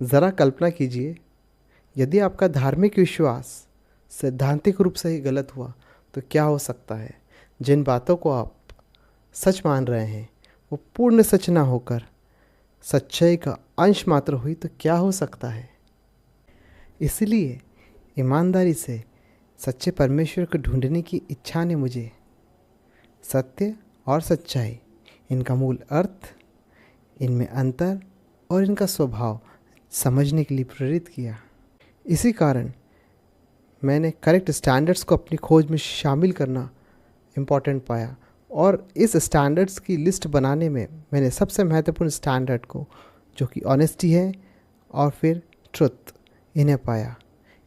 ज़रा कल्पना कीजिए, यदि आपका धार्मिक विश्वास सैद्धांतिक रूप से ही गलत हुआ तो क्या हो सकता है। जिन बातों को आप सच मान रहे हैं वो पूर्ण सच ना होकर सच्चाई का अंश मात्र हुई तो क्या हो सकता है। इसलिए ईमानदारी से सच्चे परमेश्वर को ढूंढने की इच्छा ने मुझे सत्य और सच्चाई, इनका मूल अर्थ, इनमें अंतर और इनका स्वभाव समझने के लिए प्रेरित किया। इसी कारण मैंने करेक्ट स्टैंडर्ड्स को अपनी खोज में शामिल करना इम्पॉर्टेंट पाया और इस स्टैंडर्ड्स की लिस्ट बनाने में मैंने सबसे महत्वपूर्ण स्टैंडर्ड को, जो कि ऑनेस्टी है और फिर ट्रुथ, इन्हें पाया।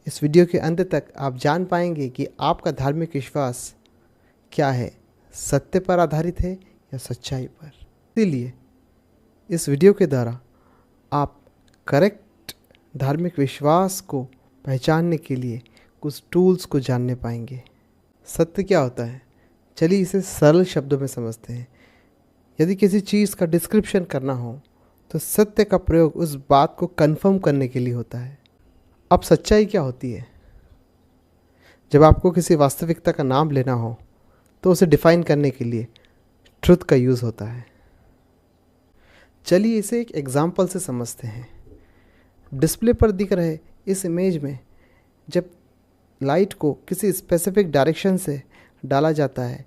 इस वीडियो के अंत तक आप जान पाएंगे कि आपका धार्मिक विश्वास क्या है, सत्य पर आधारित है या सच्चाई पर। इसीलिए इस वीडियो के द्वारा आप करेक्ट धार्मिक विश्वास को पहचानने के लिए कुछ टूल्स को जानने पाएंगे। सत्य क्या होता है, चलिए इसे सरल शब्दों में समझते हैं। यदि किसी चीज़ का डिस्क्रिप्शन करना हो तो सत्य का प्रयोग उस बात को कंफर्म करने के लिए होता है। अब सच्चाई क्या होती है? जब आपको किसी वास्तविकता का नाम लेना हो तो उसे डिफाइन करने के लिए ट्रुथ का यूज़ होता है। चलिए इसे एक एग्जाम्पल से समझते हैं। डिस्प्ले पर दिख रहे इस इमेज में जब लाइट को किसी स्पेसिफिक डायरेक्शन से डाला जाता है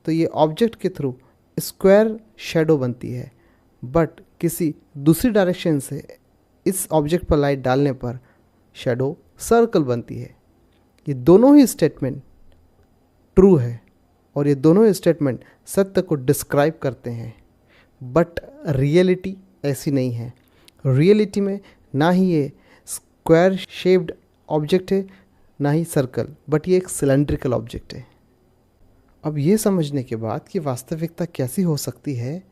तो ये ऑब्जेक्ट के थ्रू स्क्वायर शेडो बनती है, बट किसी दूसरी डायरेक्शन से इस ऑब्जेक्ट पर लाइट डालने पर शेडो सर्कल बनती है। ये दोनों ही स्टेटमेंट ट्रू है और ये दोनों ही स्टेटमेंट सत्य को डिस्क्राइब करते हैं, बट रियलिटी ऐसी नहीं है। रियलिटी में ना ही ये स्क्वायर शेप्ड ऑब्जेक्ट है ना ही सर्कल, बट ये एक सिलेंड्रिकल ऑब्जेक्ट है। अब ये समझने के बाद कि वास्तविकता कैसी हो सकती है,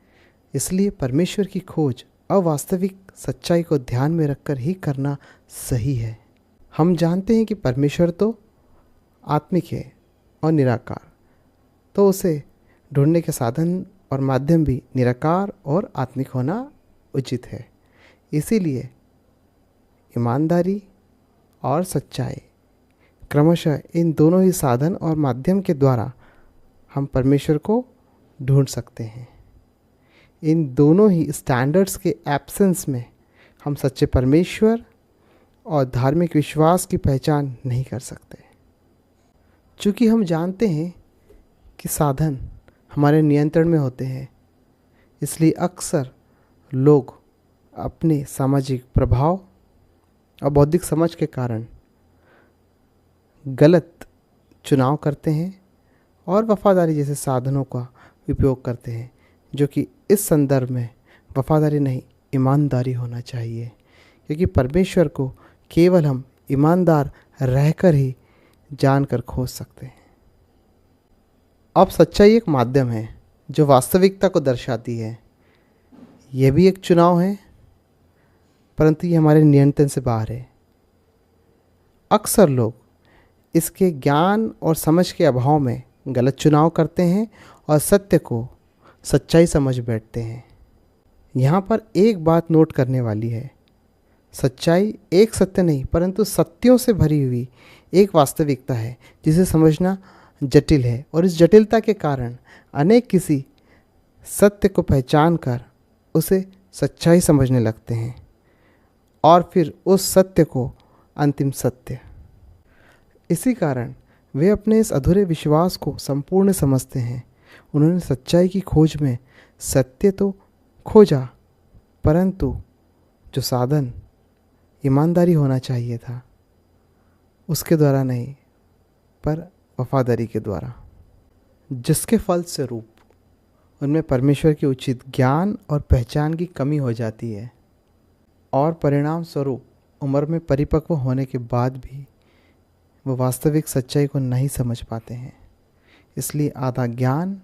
इसलिए परमेश्वर की खोज अवास्तविक सच्चाई को ध्यान में रखकर ही करना सही है। हम जानते हैं कि परमेश्वर तो आत्मिक है और निराकार, तो उसे ढूंढने के साधन और माध्यम भी निराकार और आत्मिक होना उचित है। इसीलिए ईमानदारी और सच्चाई क्रमशः इन दोनों ही साधन और माध्यम के द्वारा हम परमेश्वर को ढूंढ सकते हैं। इन दोनों ही स्टैंडर्ड्स के एब्सेंस में हम सच्चे परमेश्वर और धार्मिक विश्वास की पहचान नहीं कर सकते। चूँकि हम जानते हैं कि साधन हमारे नियंत्रण में होते हैं, इसलिए अक्सर लोग अपने सामाजिक प्रभाव और बौद्धिक समझ के कारण गलत चुनाव करते हैं और वफादारी जैसे साधनों का उपयोग करते हैं, जो कि इस संदर्भ में वफादारी नहीं ईमानदारी होना चाहिए, क्योंकि परमेश्वर को केवल हम ईमानदार रहकर ही जानकर खोज सकते हैं। अब सच्चाई एक माध्यम है जो वास्तविकता को दर्शाती है। यह भी एक चुनाव है, परंतु ये हमारे नियंत्रण से बाहर है। अक्सर लोग इसके ज्ञान और समझ के अभाव में गलत चुनाव करते हैं और सत्य को सच्चाई समझ बैठते हैं। यहाँ पर एक बात नोट करने वाली है, सच्चाई एक सत्य नहीं परंतु सत्यों से भरी हुई एक वास्तविकता है जिसे समझना जटिल है, और इस जटिलता के कारण अनेक किसी सत्य को पहचान कर उसे सच्चाई समझने लगते हैं और फिर उस सत्य को अंतिम सत्य। इसी कारण वे अपने इस अधूरे विश्वास को संपूर्ण समझते हैं। उन्होंने सच्चाई की खोज में सत्य तो खोजा, परंतु जो साधन ईमानदारी होना चाहिए था उसके द्वारा नहीं, पर वफादारी के द्वारा, जिसके फल स्वरूप उनमें परमेश्वर के उचित ज्ञान और पहचान की कमी हो जाती है और परिणाम स्वरूप उम्र में परिपक्व होने के बाद भी वो वास्तविक सच्चाई को नहीं समझ पाते हैं। इसलिए आधा ज्ञान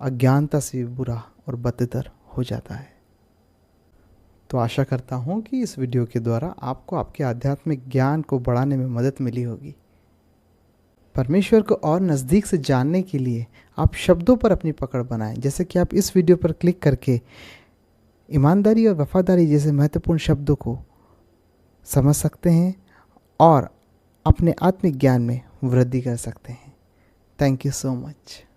अज्ञानता से भी बुरा और बदतर हो जाता है। तो आशा करता हूँ कि इस वीडियो के द्वारा आपको आपके आध्यात्मिक ज्ञान को बढ़ाने में मदद मिली होगी। परमेश्वर को और नज़दीक से जानने के लिए आप शब्दों पर अपनी पकड़ बनाएं, जैसे कि आप इस वीडियो पर क्लिक करके ईमानदारी और वफादारी जैसे महत्वपूर्ण शब्दों को समझ सकते हैं और अपने आत्मिक ज्ञान में वृद्धि कर सकते हैं। Thank you so much.